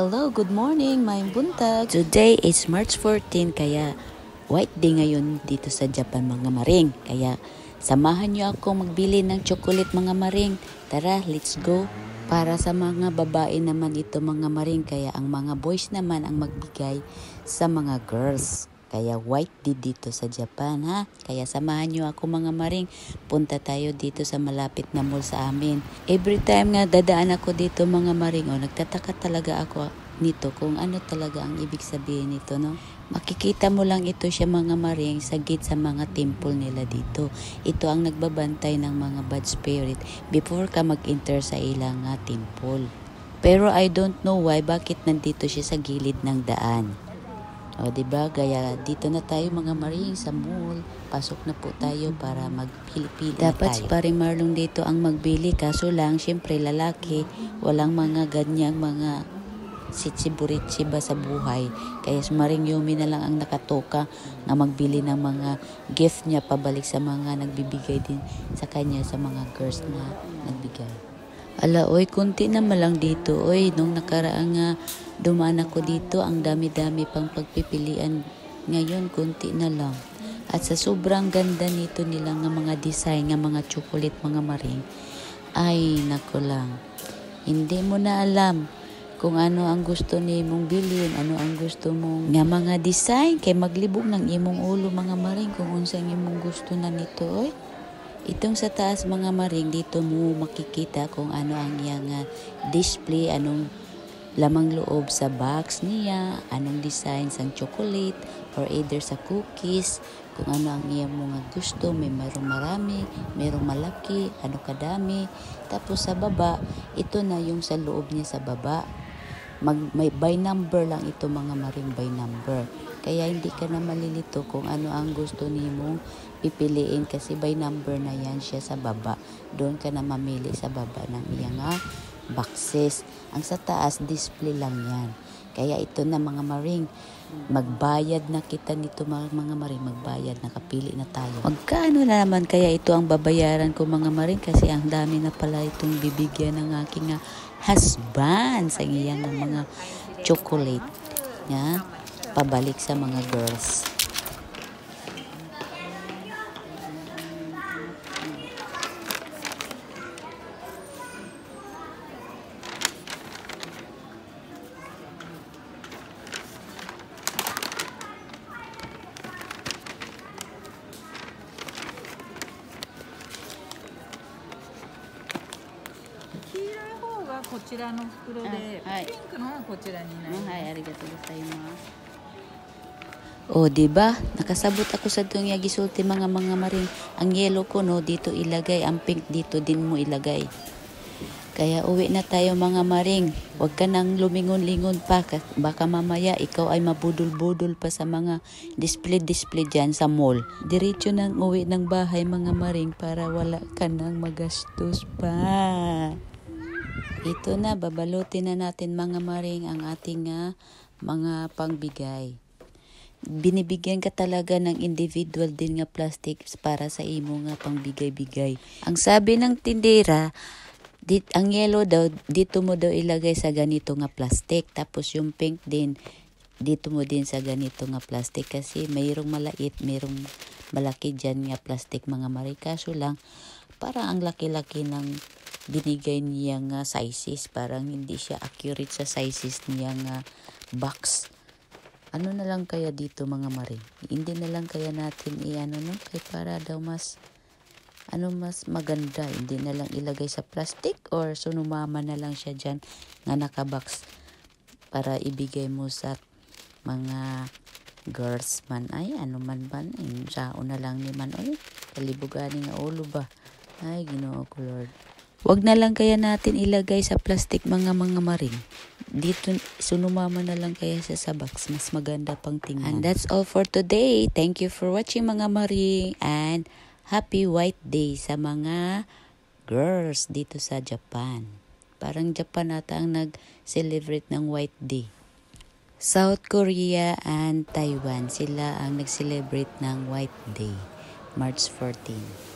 Hello, good morning, my buntag. Today is March 14, kaya White Day ngayon dito sa Japan mga maring. Kaya samahan niyo ako magbili ng chocolate mga maring. Tara, let's go. Para sa mga babae naman ito mga maring, kaya ang mga boys naman ang magbigay sa mga girls. Kaya White Day dito sa Japan ha. Kaya samahan niyo ako mga maring. Punta tayo dito sa malapit na mall sa amin. Every time nga dadaan ako dito mga maring, nagtataka talaga ako nito kung ano talaga ang ibig sabihin nito, no? Makikita mo lang ito siya mga maring sa gate sa mga temple nila dito. Ito ang nagbabantay ng mga bad spirit before ka mag-enter sa ilang temple. Pero I don't know why bakit nandito siya sa gilid ng daan. O, diba? Gaya dito na tayo mga maring sa mall. Pasok na po tayo para magpili-pili na tayo. Dapat si paring Marlon dito ang magbili. Kaso lang, syempre lalaki, walang mga ganyang mga sitsiburitsi ba sa buhay. Kaya si Maring Yumi na lang ang nakatoka na magbili ng mga gift niya pabalik sa mga nagbibigay din sa kanya, sa mga girls na nagbigay. Ala, oy, kunti naman lang dito. Oy, nung nakaraang dumaan ako dito, ang dami-dami pang pagpipilian. Ngayon, kunti na lang. At sa sobrang ganda nito nilang mga design, ng mga chocolate, mga maring, ay, nako lang. Hindi mo na alam kung ano ang gusto ni mong bilhin, ano ang gusto mong nga mga design. Kay maglibog ng imong ulo mga maring kung unsang imong gusto na nito, oy. Itong sa taas mga maring, dito mo makikita kung ano ang iyang display, anong lamang loob sa box niya, anong design sang chocolate or either sa cookies, kung ano ang iyang mga gusto. May merong marami, merong malaki, ano kadami. Tapos sa baba, ito na yung sa loob niya sa baba. May by number lang ito mga maring, by number. Kaya hindi ka na malilito kung ano ang gusto nimong pipiliin kasi by number na yan siya sa baba. Doon ka na mamili sa baba ng iyang boxes. Ang sa taas, display lang yan. Kaya ito na mga maring, magbayad na kita nito mga maring, magbayad, nakapili na tayo. Magkano na naman kaya ito ang babayaran ko mga maring, kasi ang dami na pala itong bibigyan ng aking husband sa iyang mga chocolate niya pabalik sa mga girls. O, diba? Nakasabot ako sa itong gisulti mga maring. Ang yellow ko, no, dito ilagay. Ang pink dito din mo ilagay. Kaya uwi na tayo mga maring. Huwag ka nang lumingon-lingon pa. Baka mamaya ikaw ay mabudol-budol pa sa mga display dyan sa mall. Diretso nang uwi ng bahay mga maring para wala ka nang magastos pa. Ito na, babalutin na natin mga maring ang ating mga pangbigay. Binibigyan ka talaga ng individual din nga plastic para sa imo nga pangbigay-bigay. Ang sabi ng tindera, ang yellow daw, dito mo daw ilagay sa ganito nga plastic. Tapos yung pink din, dito mo din sa ganito nga plastic. Kasi mayroong malait, mayroong malaki dyan nga plastic mga maring. Kaso lang, parang ang laki-laki ng binigay niya nga sizes. Parang hindi siya accurate sa sizes niya nga box. Ano na lang kaya dito mga maring? Hindi na lang kaya natin no? Kaya para daw mas maganda. Hindi na lang ilagay sa plastic or sunumama na lang siya dyan nga nakabox para ibigay mo sa mga girls man. Ay, ano man ba? Sao na lang ni man. Ay, kalibugani nga ulo ba? Ay, Ginoo ko Lord. Wag na lang kaya natin ilagay sa plastic mga maring. Dito, sunumama na lang kaya sa box. Mas maganda pang tingnan. And that's all for today. Thank you for watching mga maring. And happy White Day sa mga girls dito sa Japan. Parang Japan ata ang nag-celebrate ng White Day. South Korea and Taiwan, sila ang nag-celebrate ng White Day, March 14.